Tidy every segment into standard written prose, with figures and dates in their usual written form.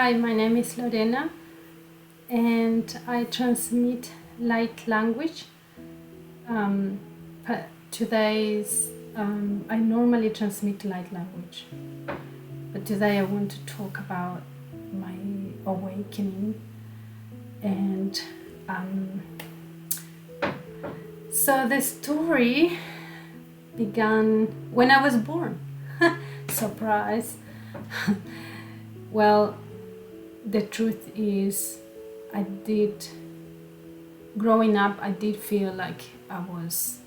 Hi, my name is Lorena and I transmit light language. Um, today's I normally transmit light language, but today I want to talk about my awakening. And so the story began when I was born. Surprise. Well, the truth is, growing up, I did feel like I was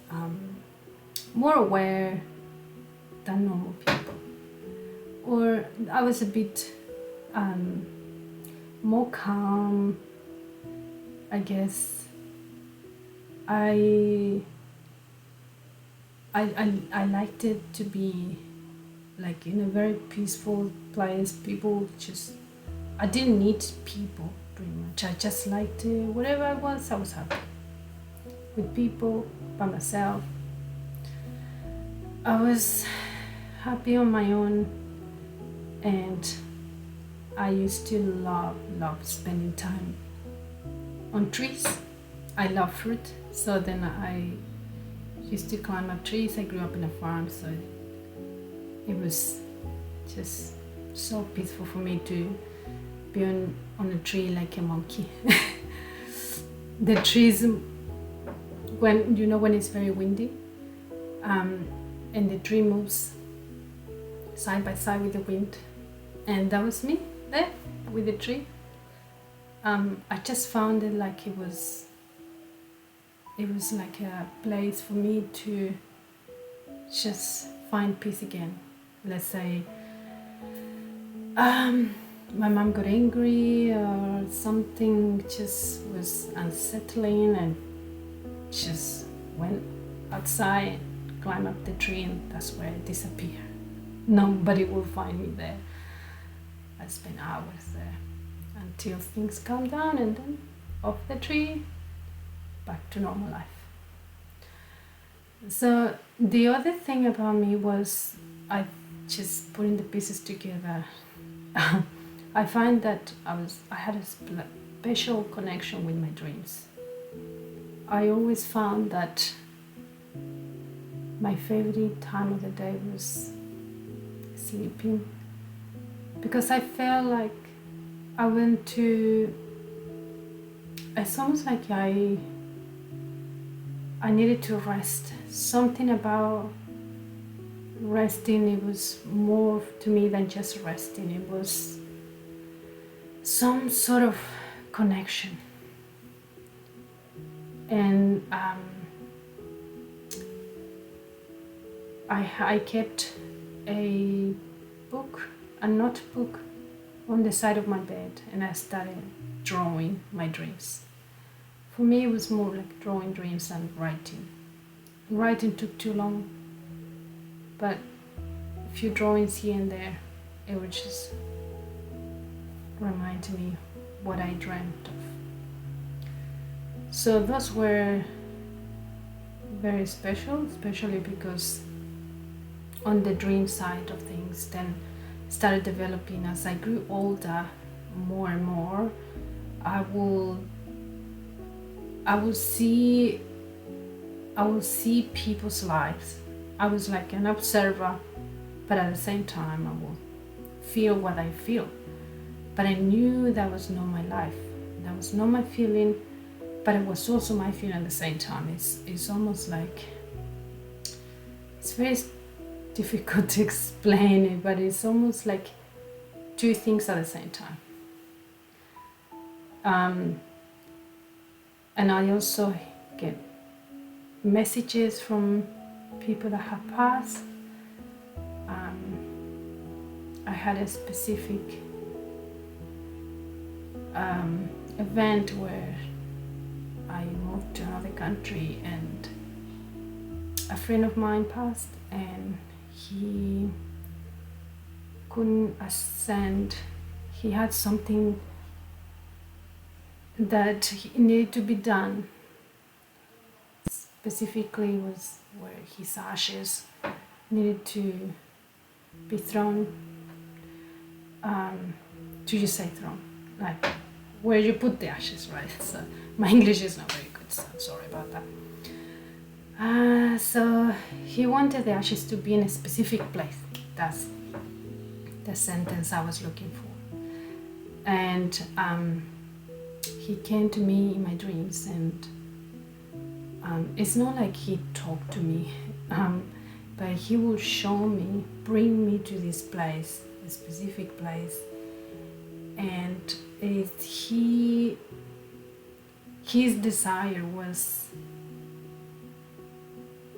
more aware than normal people, or I was a bit more calm, I guess. I liked it to be like in a very peaceful place. I didn't need people pretty much. I just liked whatever I was happy with people, by myself. I was happy on my own, and I used to love spending time on trees. I love fruit, so then I used to climb up trees. I grew up in a farm, so it was just so peaceful for me to be on a tree like a monkey. The trees, when it's very windy, and the tree moves side by side with the wind, and that was me there with the tree. I just found it like it was like a place for me to just find peace again. Let's say my mom got angry or something just was unsettling, and just went outside, climbed up the tree, and that's where I disappear. Nobody will find me there. I spent hours there until things calm down, and then off the tree, back to normal life. So the other thing about me was, I just putting the pieces together. I find that I had a special connection with my dreams. I always found that my favorite time of the day was sleeping, because I felt like it's almost like I needed to rest. Something about resting, it was more to me than just resting. It was some sort of connection. And I kept a notebook on the side of my bed, and I started drawing my dreams. For me, it was more like drawing dreams than writing. Writing took too long, but a few drawings here and there, it would just remind me what I dreamt of. So those were very special, especially because on the dream side of things then started developing as I grew older. More and more, I will see people's lives. I was like an observer, but at the same time I will feel what I feel. But I knew that was not my life. That was not my feeling, but it was also my feeling at the same time. It's almost like, it's very difficult to explain it, but it's almost like two things at the same time. And I also get messages from people that have passed. I had a specific event where I moved to another country, and a friend of mine passed, and he couldn't ascend. He had something that needed to be done. Specifically was where his ashes needed to be thrown do you say throne? Like where you put the ashes, right? So my English is not very good, so I'm sorry about that. So he wanted the ashes to be in a specific place. That's the sentence I was looking for. And he came to me in my dreams, and it's not like he talked to me, but he will show me, bring me to this place, a specific place, and his desire was,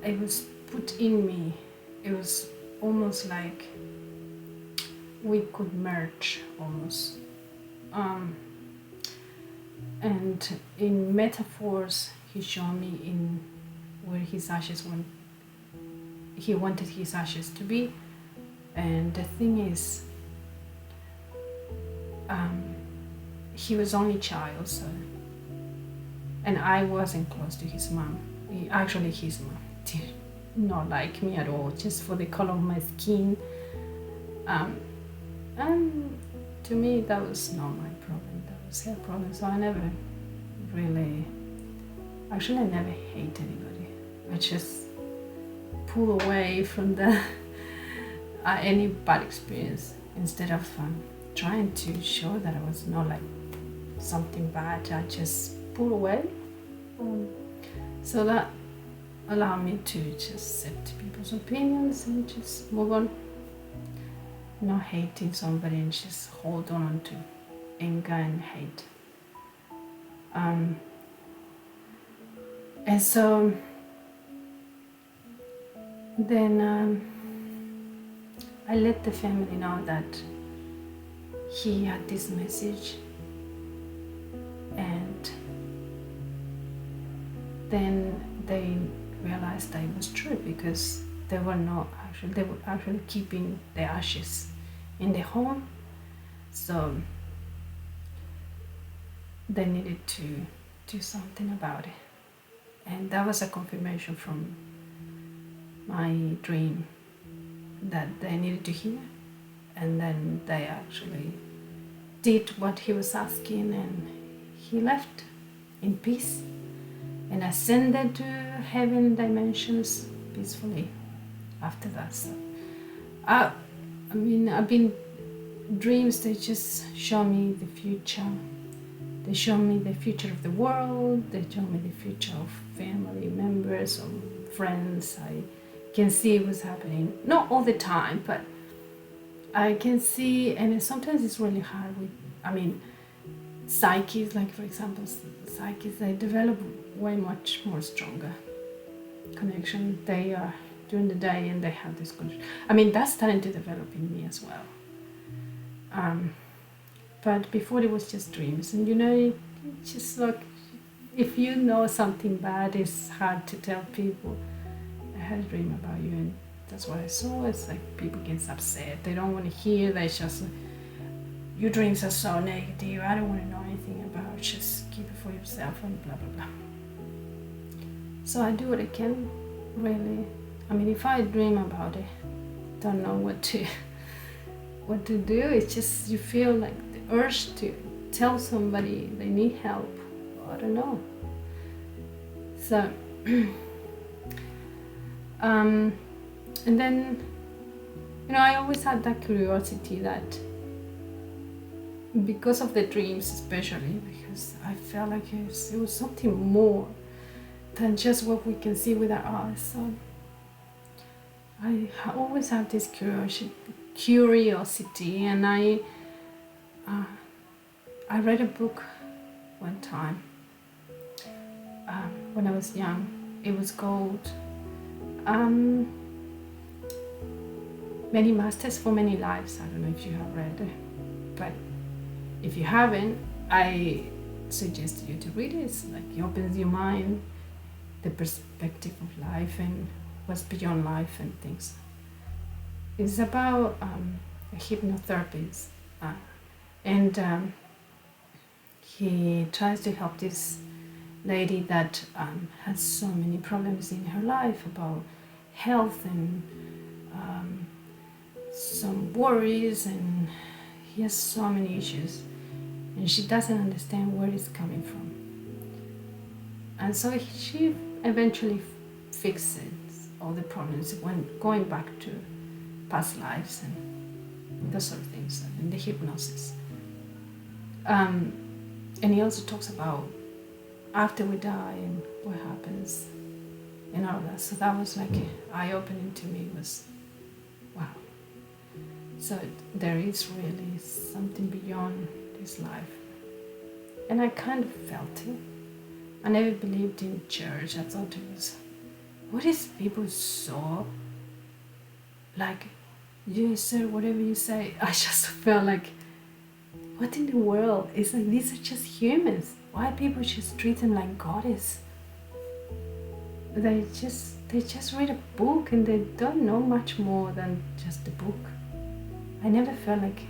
it was put in me. It was almost like we could merge almost. And in metaphors, he showed me in where his ashes went. He wanted his ashes to be, and the thing is, he was only child, so, and I wasn't close to his mom. Actually, his mom did not like me at all, just for the color of my skin. And to me, that was not my problem. That was her problem. So I never really, actually, I never hate anybody. I just pull away from the any bad experience instead of trying to show that I was not like something bad. I just pull away. So that allowed me to just accept people's opinions and just move on. Not hating somebody and just hold on to anger and hate. And so then I let the family know that he had this message, and then they realized that it was true, because they were actually keeping the ashes in the home, so they needed to do something about it. And that was a confirmation from my dream that they needed to hear, and then they actually did what he was asking, and he left in peace and ascended to heaven dimensions peacefully after that. So I mean, I've been dreams, they just show me the future. They show me the future of the world. They show me the future of family members or friends. I can see what's happening. Not all the time, but I can see, and sometimes it's really hard with, psyches, like for example, psyches, they develop way much more stronger connection. They are during the day and they have this connection. That's starting to develop in me as well. But before it was just dreams, and just like, if you know something bad, it's hard to tell people. I had a dream about you, and that's what I saw. It's like people get upset. They don't want to hear. They just, your dreams are so negative. I don't want to know anything about. Just keep it for yourself and blah blah blah. So I do what I can, really. If I dream about it, don't know what to do. It's just you feel like the urge to tell somebody they need help. I don't know. So and then I always had that curiosity, that because of the dreams, especially because I felt like it was something more than just what we can see with our eyes. So I always have this curiosity, and I read a book one time when I was young. It was called Many Masters for Many Lives. I don't know if you have read it, but if you haven't, I suggest you to read it. It's like it opens your mind, the perspective of life and what's beyond life and things. It's about a hypnotherapist, and he tries to help this lady that has so many problems in her life about health and some worries, and he has so many issues, and she doesn't understand where it's coming from. And so she eventually fixes all the problems when going back to past lives and those sort of things, and the hypnosis. And he also talks about after we die and what happens and all of that. So that was like eye-opening to me. Was wow. So there is really something beyond this life, and I kind of felt it. I never believed in church. I thought it was, what is people so like, you say whatever you say. I just felt like, what in the world? It's like, these are just humans. Why people just treat them like goddess? They just read a book and they don't know much more than just the book. I never felt like,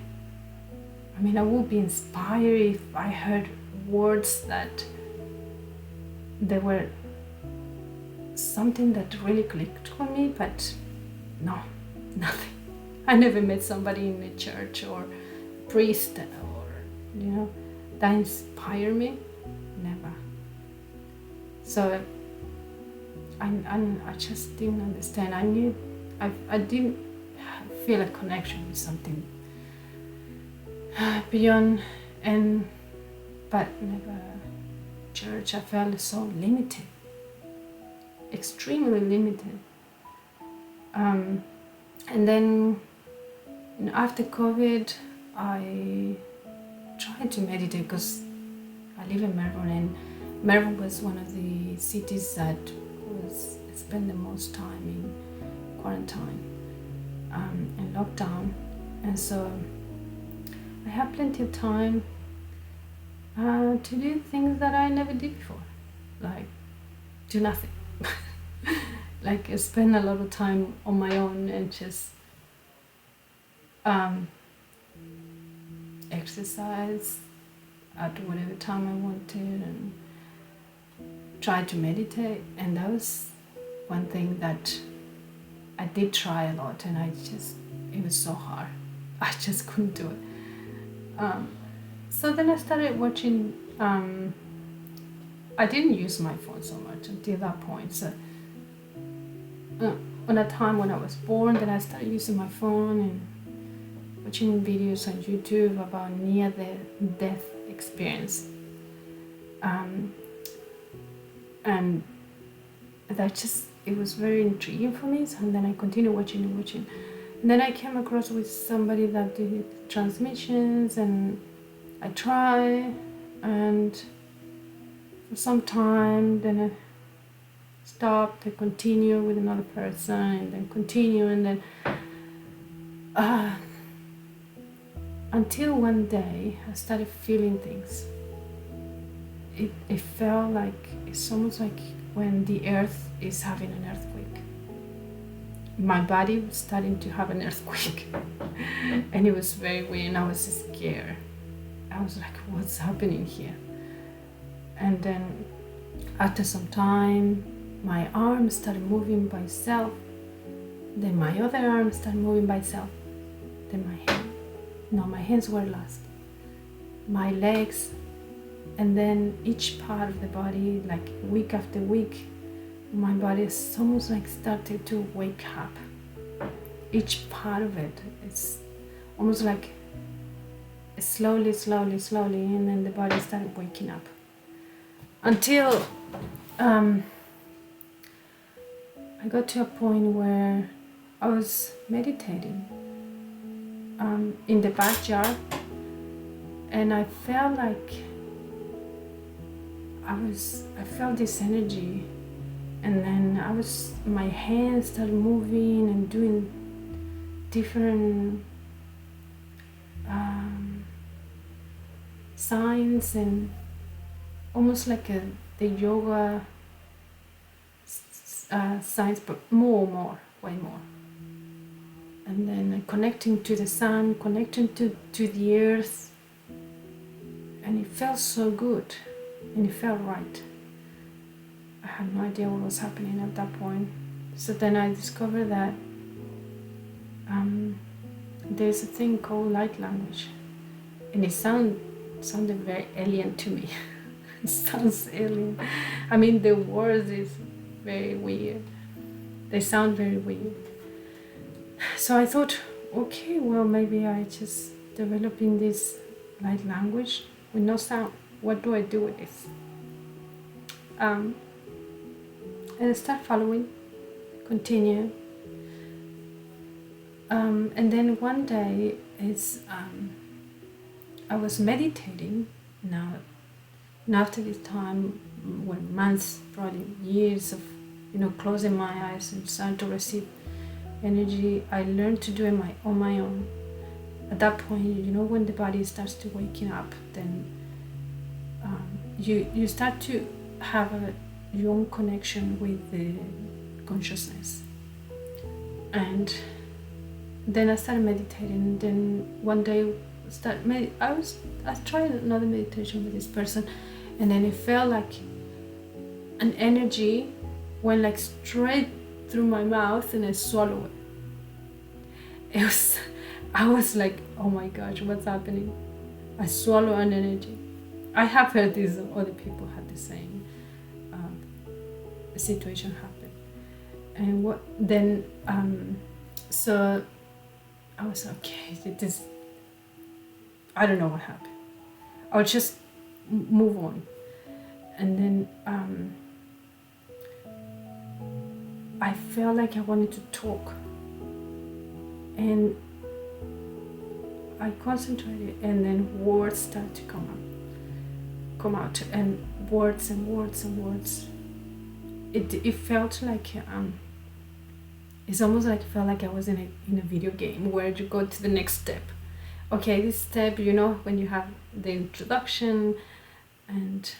I would be inspired if I heard words that they were something that really clicked on me, but no, nothing. I never met somebody in a church or priest or, that inspired me. Never. So I just didn't understand. I didn't feel a connection with something beyond, but never church. I felt so limited, extremely limited. And then after COVID, I tried to meditate because I live in Melbourne, and Melbourne was one of the cities that was spent the most time in quarantine and lockdown, and so I had plenty of time to do things that I never did before, like do nothing. Like I spend a lot of time on my own and just exercise at whatever time I wanted and try to meditate. And that was one thing that I did try a lot, and it was so hard. I just couldn't do it. So then I started watching, I didn't use my phone so much until that point. So on a time when I was born, then I started using my phone and watching videos on YouTube about near-death experience. And it was very intriguing for me. So then I continued watching. And then I came across with somebody that did transmissions, and I tried, and for some time, then I stopped, I continue with another person, and then continue, and then until one day I started feeling things. It felt like, it's almost like when the earth is having an earthquake. My body was starting to have an earthquake. And it was very weird, and I was scared. I was like, what's happening here? And then after some time, my arm started moving by itself. Then my other arm started moving by itself. Then my hands were last. My legs, and then each part of the body, like week after week, my body is almost like started to wake up. Each part of it, it's almost like slowly, and then the body started waking up. Until I got to a point where I was meditating in the backyard, and I felt like I felt this energy, and then my hands started moving and doing different signs, and almost like the yoga signs, but way more. And then connecting to the sun, connecting to the earth, and it felt so good, and it felt right. I had no idea what was happening at that point. So then I discovered that there's a thing called light language, and it sounded very alien to me. It sounds alien. I mean, the words is very weird. They sound very weird. So I thought, okay, well, maybe I just developing this light language with no sound. What do I do with this? And I start following, continue. And then one day, I was meditating now. And after this time, when months, probably years of, closing my eyes and starting to receive energy, I learned to do it on my own. At that point, when the body starts to waking up, then you start to have your own connection with the consciousness. And then I started meditating. Then one day, I tried another meditation with this person, and then it felt like an energy went like straight through my mouth, and I swallowed it. I was like, oh my gosh, what's happening? I swallow an energy. I have heard this, other people had the same situation happen. And so I was okay, I don't know what happened. I'll just move on. And then I felt like I wanted to talk. And I concentrated, and then words started to come out, and words and words and words. It felt like it's almost like it felt like I was in a video game where you go to the next step. Okay, this step, when you have the introduction, and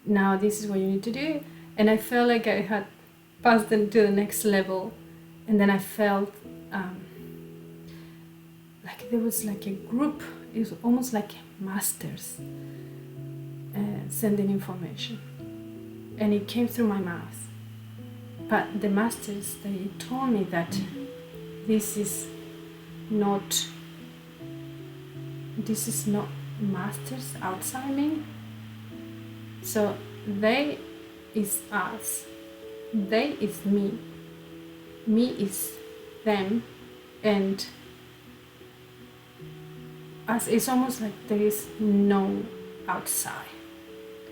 now this is what you need to do. And I felt like I had passed into the next level, and then I felt like there was like a group. It was almost like masters sending information, and it came through my mouth. But the masters, they told me that this is not masters outside me. So they is us, they is me is them, and as it's almost like there is no outside.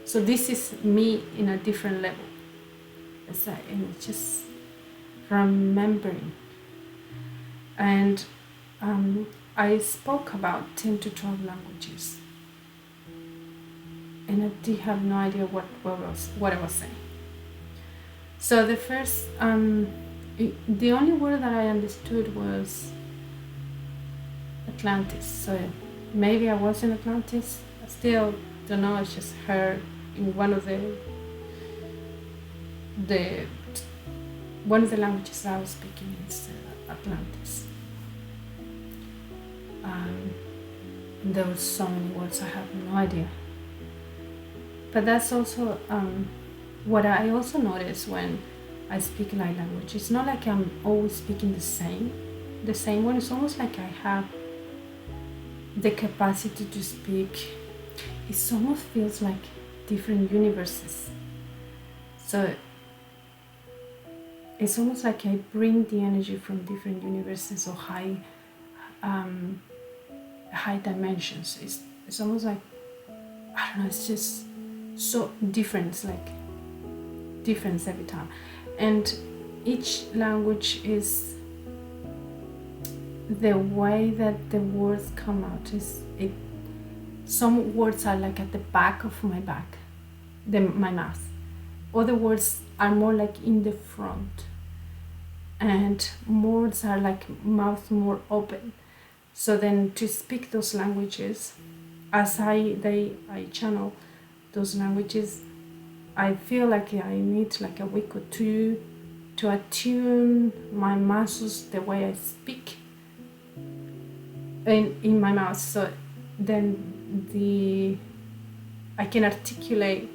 So this is me in a different level. And it's just remembering. And I spoke about 10 to 12 languages, and I did have no idea what I was saying. So the first, the only word that I understood was Atlantis. So maybe I was in Atlantis. I still don't know. I just heard in one of the languages I was speaking is Atlantis. There were so many words, I have no idea. But that's also what I also notice when I speak light language. It's not like I'm always speaking the same one. It's almost like I have the capacity to speak. It almost feels like different universes. So it's almost like I bring the energy from different universes or high dimensions. It's almost like, I don't know, it's just so different. It's like difference every time. And each language is the way that the words come out. Some words are like at the back of my mouth. Other words are more like in the front, and words are like mouth more open. So then to speak those languages, as I channel those languages, I feel like I need like a week or two to attune my muscles the way I speak in my mouth, so then I can articulate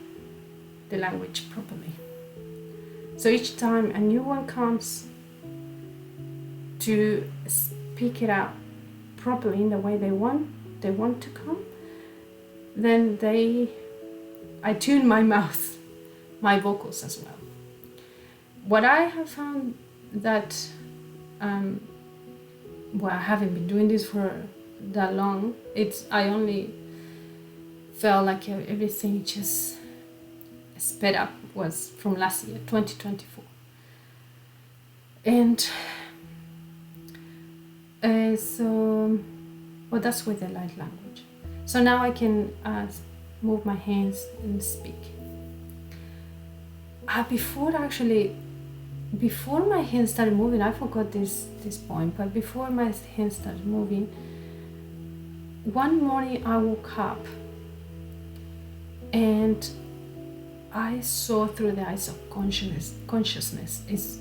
the language properly. So each time a new one comes, to speak it out properly in the way they want, they want to come, then I tune my mouth, my vocals as well. What I have found that, I haven't been doing this for that long. I only felt like everything just sped up was from last year, 2024. And that's with the light language. So now I can move my hands and speak. Before my hands started moving, I forgot this point, but before my hands started moving, one morning I woke up and I saw through the eyes of consciousness is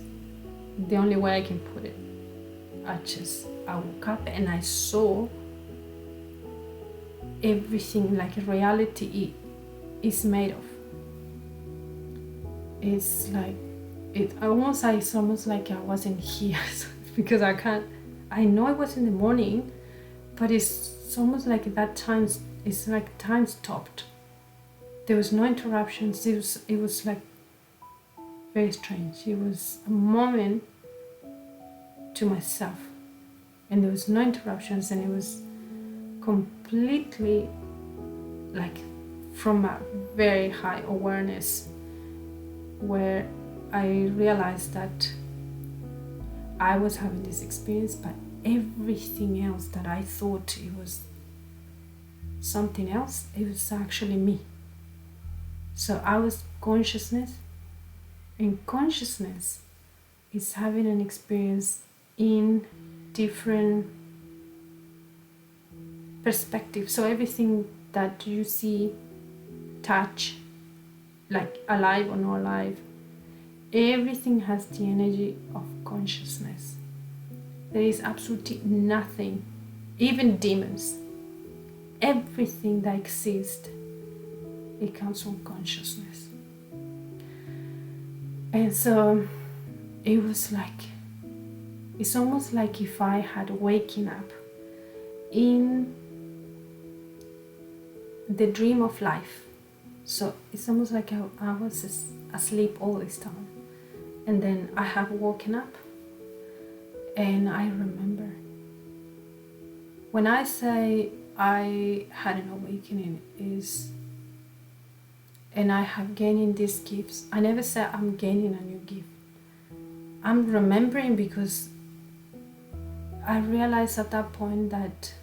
the only way I can put it. I woke up and I saw everything like reality is made of. It's almost like I wasn't here because I know it was in the morning, but it's almost like that time, it's like time stopped. There was no interruptions. It was like very strange. It was a moment to myself, and there was no interruptions, and it was completely like from a very high awareness, where I realized that I was having this experience, but everything else that I thought it was something else, it was actually me. So I was consciousness, and consciousness is having an experience in different perspectives. So everything that you see, touch, like alive or not alive, everything has the energy of consciousness. There is absolutely nothing, even demons, everything that exists, it comes from consciousness. And so it was like, it's almost like if I had waken up in the dream of life. So it's almost like I was asleep all this time, and then I have woken up, and I remember. When I say I had an awakening, and I have gaining these gifts, I never say I'm gaining a new gift. I'm remembering, because I realized at that point that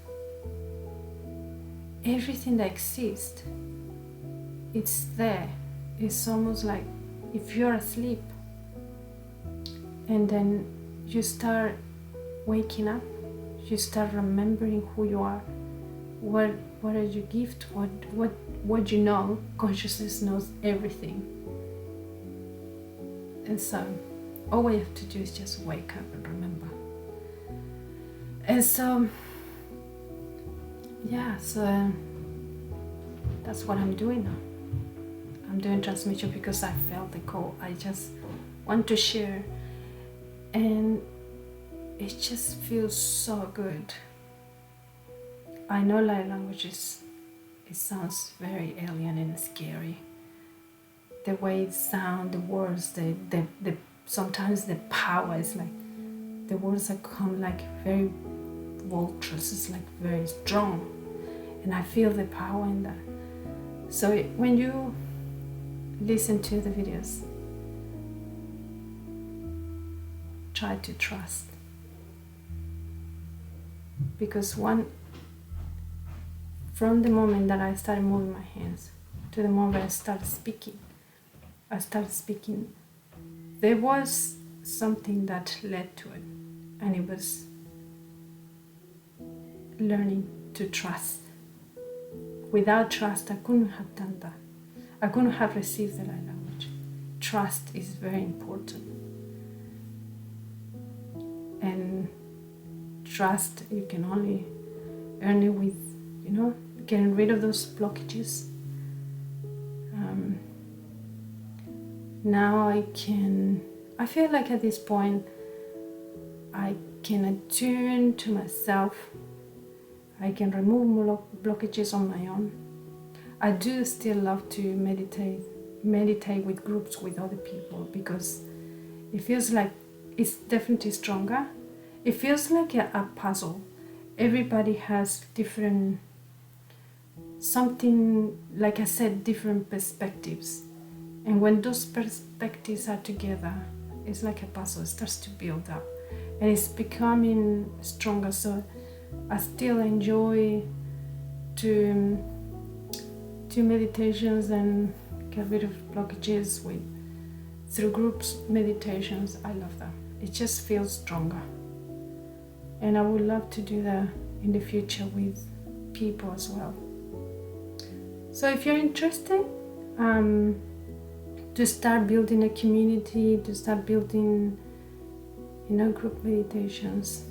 everything that exists, it's there. It's almost like if you're asleep and then you start waking up, you start remembering who you are, what are your gifts, what you know. Consciousness knows everything. And so all we have to do is just wake up and remember. And so that's what I'm doing now. I'm doing transmission because I felt the call. I just want to share, and it just feels so good. I know light languages, it sounds very alien and scary. The way it sounds, the words, the sometimes the power is like, the words that come like very vultures, it's like very strong, and I feel the power in that. So when you listen to the videos, try to trust, because from the moment that I started moving my hands to the moment I started speaking, there was something that led to it, and it was learning to trust. Without trust, I couldn't have done that. I couldn't have received the light language. Trust is very important. And trust, you can only earn it with, getting rid of those blockages. Now I feel like at this point, I can attune to myself. I can remove blockages on my own. I do still love to meditate with groups with other people, because it feels like it's definitely stronger. It feels like a puzzle. Everybody has different, something, like I said, different perspectives. And when those perspectives are together, it's like a puzzle. It starts to build up and it's becoming stronger. So I still enjoy to do meditations and get rid of blockages through groups meditations. I love that. It just feels stronger. And I would love to do that in the future with people as well. So if you're interested, to start building a community, to start building, group meditations.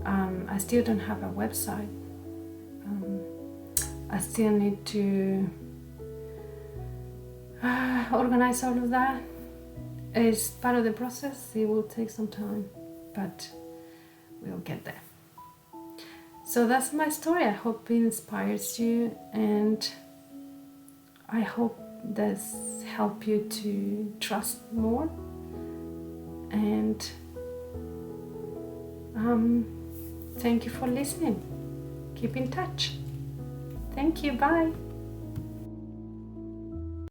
I still don't have a website. I still need to organize all of that. It's part of the process. It will take some time, but we'll get there. So that's my story. I hope it inspires you, and I hope this help you to trust more. And thank you for listening. Keep in touch. Thank you. Bye.